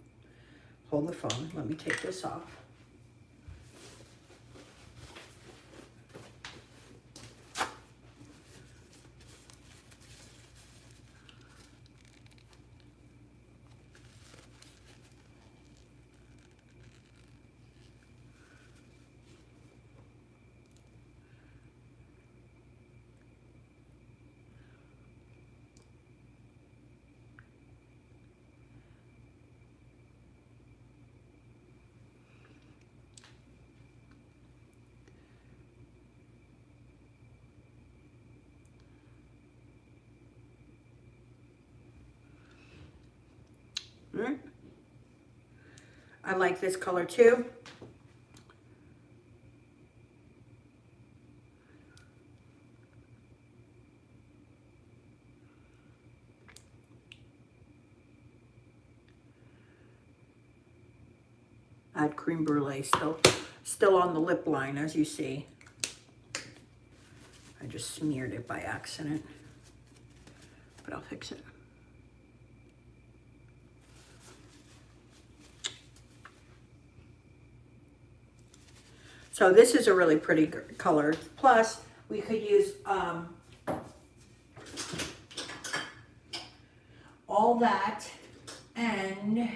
Hold the phone. Let me take this off. I like this color too. Add cream brulee, still on the lip line, as you see. I just smeared it by accident, but I'll fix it. So this is a really pretty color. Plus, we could use All That, and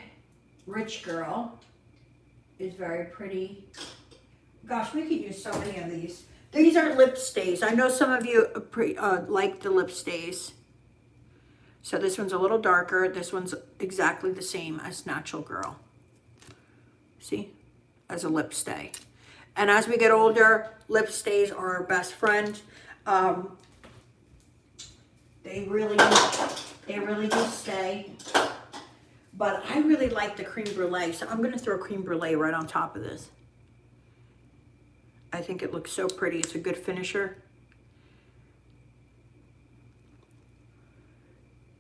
Rich Girl is very pretty. Gosh, we could use so many of these. These are lip stays. I know some of you like the lip stays. So this one's a little darker. This one's exactly the same as Natural Girl. See? As a lip stay. And as we get older, lip stays are our best friend. They really do stay. But I really like the cream brulee, so I'm going to throw cream brulee right on top of this. I think it looks so pretty. It's a good finisher.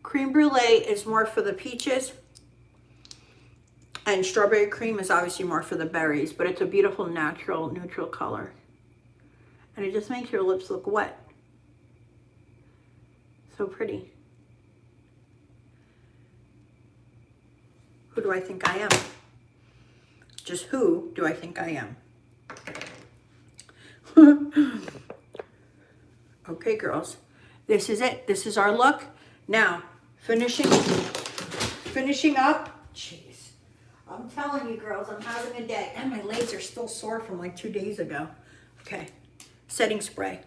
Cream brulee is more for the peaches. And strawberry cream is obviously more for the berries, but it's a beautiful natural neutral color. And it just makes your lips look wet. So pretty. Who do I think I am? Just who do I think I am? Okay, girls. This is it. This is our look. Now, finishing up. Jeez. I'm telling you, girls, I'm having a day. And my legs are still sore from like 2 days ago. Okay. Setting spray.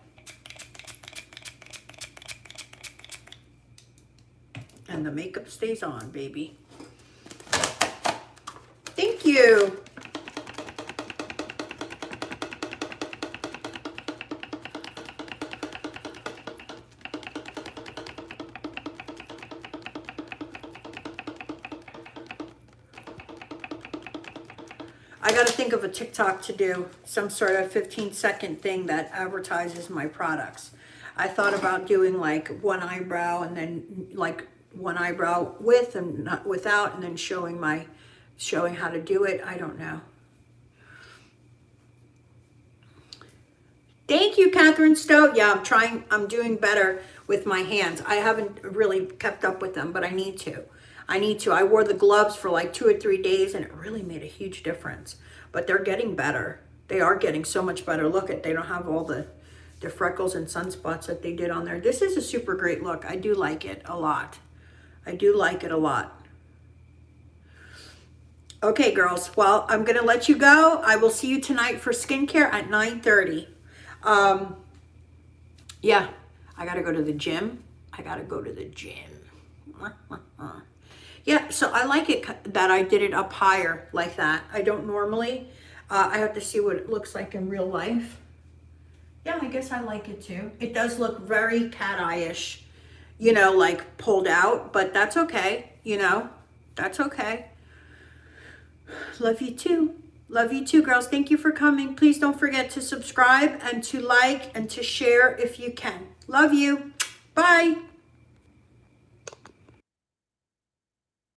And the makeup stays on, baby. Thank you. I got to think of a TikTok to do, some sort of 15-second thing that advertises my products. I thought about doing like one eyebrow and then like one eyebrow with and not without, and then showing how to do it. I don't know. Thank you, Catherine Stowe. Yeah, I'm doing better with my hands. I haven't really kept up with them, but I need to. I wore the gloves for like 2 or 3 days, and it really made a huge difference. But they're getting better. They are getting so much better. Look at, they don't have all the freckles and sunspots that they did on there. This is a super great look. I do like it a lot. I do like it a lot. Okay, girls. Well, I'm going to let you go. I will see you tonight for skincare at 9:30. Yeah, I got to go to the gym. Yeah, so I like it that I did it up higher like that. I don't normally. I have to see what it looks like in real life. Yeah, I guess I like it too. It does look very cat eye-ish, you know, like pulled out, but that's okay, you know. That's okay. Love you too. Love you too, girls. Thank you for coming. Please don't forget to subscribe and to like and to share if you can. Love you. Bye.